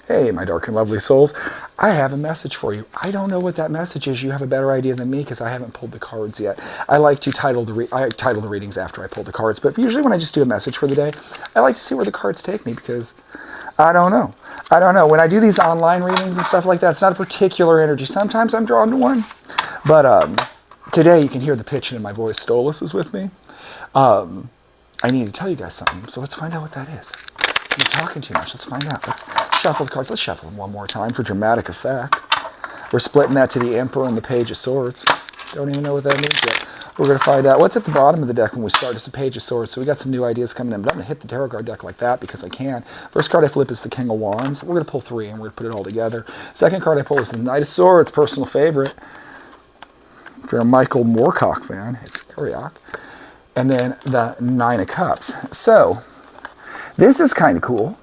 Hey, my dark and lovely souls, I have a message for you. I don't know what that message is. You have a better idea than me because I haven't pulled the cards yet. I like to title the readings after I pull the cards, but usually when I just do a message for the day, I like to see where the cards take me because I don't know. I don't know. When I do these online readings and stuff like that, it's not a particular energy. Sometimes I'm drawn to one, but today you can hear the pitch in my voice. Stolas is with me. I need to tell you guys something, so let's find out what that is. You're talking too much. Let's find out. Let's shuffle the cards. Let's shuffle them one more time for dramatic effect. We're splitting that to the Emperor and the Page of Swords. Don't even know what that means yet. We're going to find out what's at the bottom of the deck when we start. It's the Page of Swords, so we got some new ideas coming in. But I'm going to hit the tarot card deck like that because I can. First card I flip is the King of Wands. We're going to pull three and we're going to put it all together. Second card I pull is the Knight of Swords, personal favorite. If you're a Michael Moorcock fan, it's Ariok. And then the Nine of Cups. So this is kind of cool.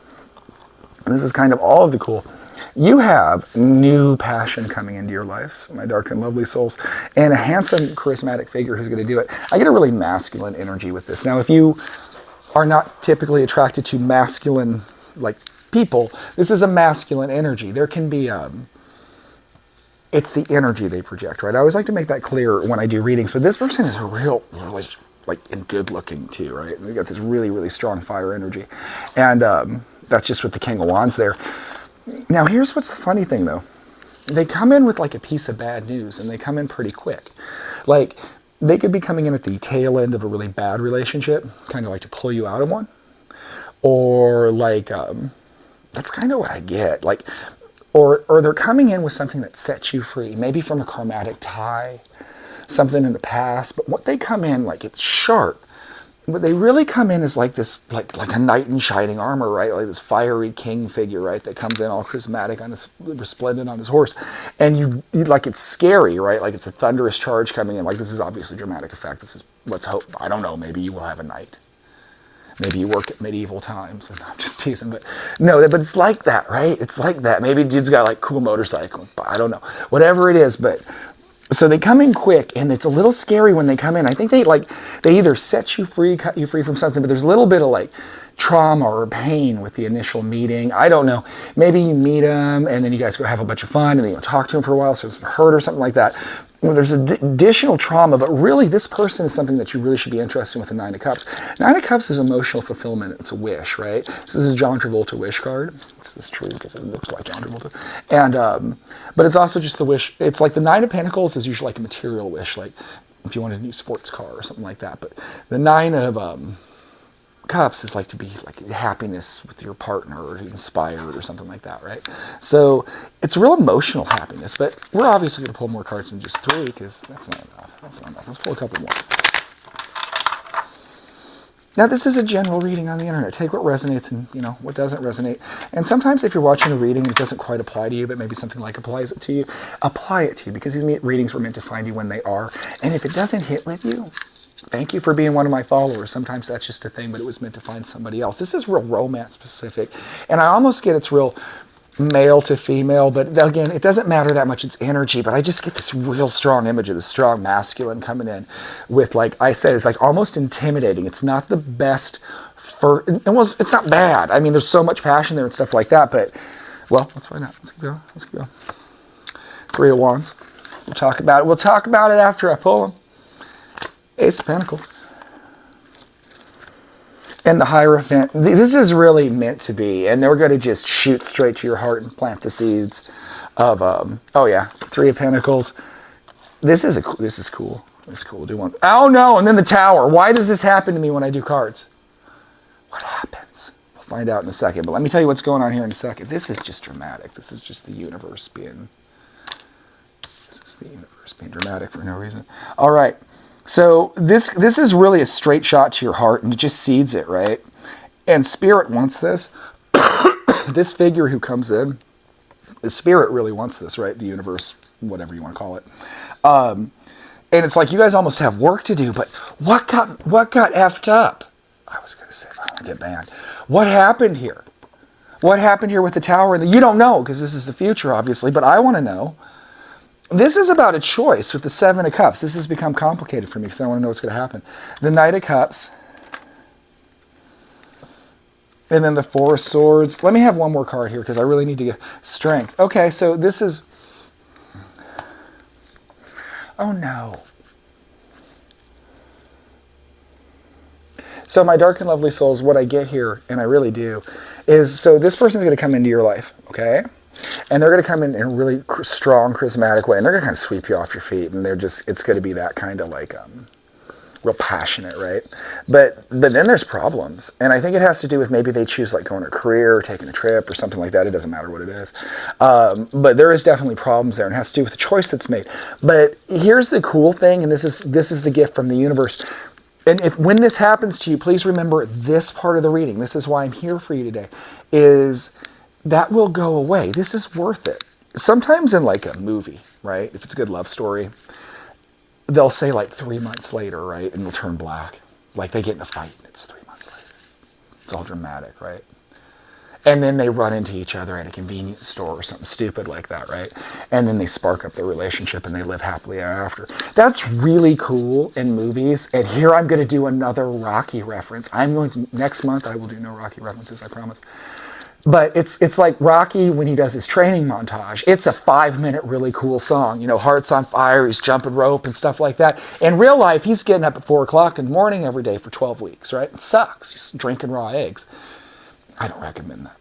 This is kind of all of the cool. You have new passion coming into your lives, my dark and lovely souls, and a handsome, charismatic figure who's going to do it. I get a really masculine energy with this. Now, if you are not typically attracted to masculine, like, people, this is a masculine energy. There can be, it's the energy they project, right? I always like to make that clear when I do readings, but this person is a real, like, and good looking too, right? They got this really, really strong fire energy. And that's just with the King of Wands there. Now, here's what's the funny thing, though. They come in with, like, a piece of bad news, and they come in pretty quick. Like, they could be coming in at the tail end of a really bad relationship, kind of like to pull you out of one. Or, like, that's kind of what I get. Like, or they're coming in with something that sets you free, maybe from a karmatic tie, something in the past. But what they come in, like, it's sharp. But they really come in as like this, like a knight in shining armor, right? Like this fiery king figure, right? That comes in all charismatic, on his, resplendent on his horse. And you like, it's scary, right? Like it's a thunderous charge coming in. Like this is obviously dramatic effect. This is, let's hope, I don't know, maybe you will have a knight. Maybe you work at medieval times. And I'm just teasing, but no, but it's like that, right? It's like that. Maybe dude's got like cool motorcycle. I don't know. Whatever it is, but so they come in quick, and it's a little scary when they come in. I think they either set you free, cut you free from something, but there's a little bit of like trauma or pain with the initial meeting. I don't know. Maybe you meet them, and then you guys go have a bunch of fun, and then you talk to them for a while, so it's hurt or something like that. Well, there's additional trauma, but really this person is something that you really should be interested in with the Nine of Cups. Nine of Cups is emotional fulfillment. It's a wish, right? This is a John Travolta wish card. This is true because it looks like John Travolta. And, but it's also just the wish. It's like the Nine of Pentacles is usually like a material wish, like if you want a new sports car or something like that. But the Nine of Cups is like to be like happiness with your partner or inspired or something like that, right? So it's real emotional happiness, but we're obviously going to pull more cards than just three because that's not enough. That's not enough. Let's pull a couple more. Now, this is a general reading on the internet. Take what resonates and, you know, what doesn't resonate. And sometimes if you're watching a reading and it doesn't quite apply to you, but maybe something like applies it to you, apply it to you because these readings were meant to find you when they are. And if it doesn't hit with you, thank you for being one of my followers. Sometimes that's just a thing, but it was meant to find somebody else. This is real romance specific. And I almost get it's real male to female, but again, it doesn't matter that much. It's energy, but I just get this real strong image of the strong masculine coming in with, like I said, it's like almost intimidating. It's not the best for, it's not bad. I mean, there's so much passion there and stuff like that, but, well, let's find out. Let's keep going. Let's keep going. Three of Wands. We'll talk about it. We'll talk about it after I pull them. Ace of Pentacles. And the Hierophant. This is really meant to be. And they're going to just shoot straight to your heart and plant the seeds of, oh yeah, Three of Pentacles. This is cool. This is cool. Do one. Oh no, and then the Tower. Why does this happen to me when I do cards? What happens? We'll find out in a second. But let me tell you what's going on here in a second. This is just dramatic. This is just the universe being, dramatic for no reason. All right. So this is really a straight shot to your heart, and it just seeds it, right? And Spirit wants this. This figure who comes in, the Spirit really wants this, right? The universe, whatever you want to call it. And it's like you guys almost have work to do, but what got effed up? I was going to say, I don't get banned. What happened here? What happened here with the Tower? And you don't know, because this is the future, obviously, but I want to know. This is about a choice with the Seven of Cups. This has become complicated for me because I want to know what's going to happen. The Knight of Cups And then the Four of Swords. Let me have one more card here because I really need to get strength. Okay, so this is... Oh, no. So my dark and lovely souls, what I get here, and I really do, is so this person's going to come into your life, okay? And they're going to come in a really strong, charismatic way, and they're going to kind of sweep you off your feet, and they're just, it's going to be that kind of like real passionate, right? But then there's problems, and I think it has to do with maybe they choose like going to a career or taking a trip or something like that. It doesn't matter what it is. But there is definitely problems there, and it has to do with the choice that's made. But here's the cool thing, and this is the gift from the universe. And when this happens to you, please remember this part of the reading. This is why I'm here for you today, is that will go away. This is worth it. Sometimes in like a movie, right? If it's a good love story, they'll say like 3 months later, right? And it'll turn black. Like they get in a fight and it's 3 months later. It's all dramatic, right? And then they run into each other at a convenience store or something stupid like that, right? And then they spark up their relationship and they live happily ever after. That's really cool in movies. And here I'm going to do another Rocky reference. Next month I will do no Rocky references, I promise. But it's like Rocky when he does his training montage. It's a 5-minute really cool song. You know, Heart's on Fire, he's jumping rope and stuff like that. In real life, he's getting up at 4 o'clock in the morning every day for 12 weeks, right? It sucks. He's drinking raw eggs. I don't recommend that.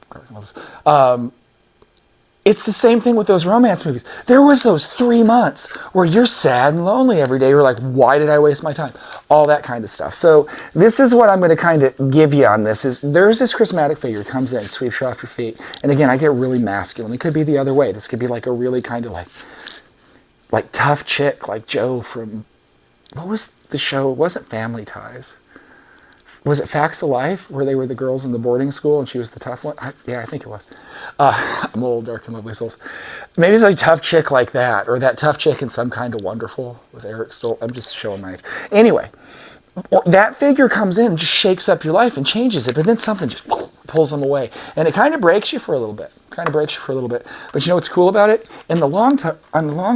It's the same thing with those romance movies. There was those 3 months where you're sad and lonely every day. You're like, why did I waste my time? All that kind of stuff. So this is what I'm going to kind of give you on this. Is there's this charismatic figure who comes in, sweeps you off your feet. And again, I get really masculine. It could be the other way. This could be like a really kind of like tough chick, like Joe from, what was the show? It wasn't Family Ties. Was it Facts of Life, where they were the girls in the boarding school and she was the tough one? Yeah, I think it was. I'm old, dark and lovely souls. Maybe it's like a tough chick like that, or that tough chick in Some Kind of Wonderful with Eric Stoltz. I'm just showing my age. Anyway, that figure comes in and just shakes up your life and changes it, but then something just pulls them away. And it kind of breaks you for a little bit. But you know what's cool about it? On the long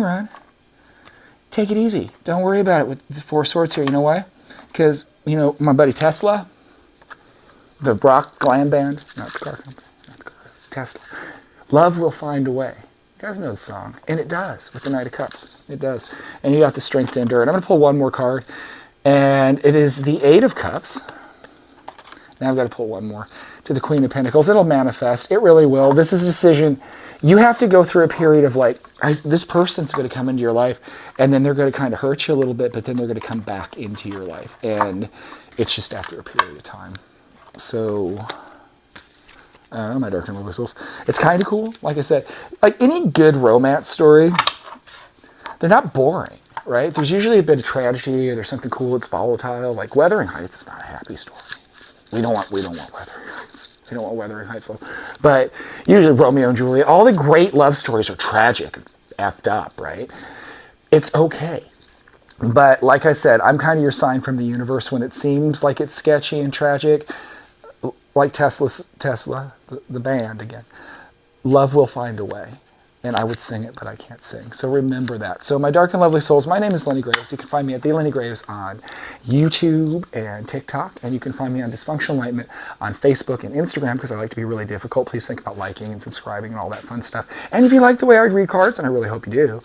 run, take it easy. Don't worry about it with the Four Swords here. You know why? Because, you know, my buddy Tesla, the rock glam band, not the car company, Tesla, love will find a way. You guys know the song. And it does with the Knight of Cups. It does. And you got the strength to endure it. I'm going to pull one more card. And it is the Eight of Cups. Now I've got to pull one more. To the Queen of Pentacles. It'll manifest. It really will. This is a decision. You have to go through a period of like, this person's going to come into your life, and then they're going to kind of hurt you a little bit, but then they're going to come back into your life. And it's just after a period of time. So, I don't know, my dark and lovely souls. It's kind of cool. Like I said, like any good romance story, they're not boring, right? There's usually a bit of tragedy, or there's something cool that's volatile. Like Wuthering Heights is not a happy story. We don't want Wuthering Heights. We don't want Wuthering Heights love. But usually Romeo and Juliet, all the great love stories are tragic, effed up, right? It's okay. But like I said, I'm kind of your sign from the universe when it seems like it's sketchy and tragic. Like Tesla, the band again. Love will find a way. And I would sing it, but I can't sing. So remember that. So my dark and lovely souls, my name is Lenny Graves. You can find me at The Lenny Graves on YouTube and TikTok. And you can find me on Dysfunctional Enlightenment on Facebook and Instagram, because I like to be really difficult. Please think about liking and subscribing and all that fun stuff. And if you like the way I read cards, and I really hope you do,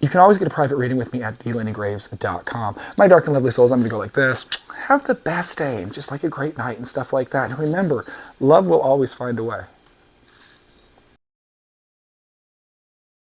you can always get a private reading with me at thelennygraves.com. My dark and lovely souls, I'm going to go like this. Have the best day and just like a great night and stuff like that. And remember, love will always find a way.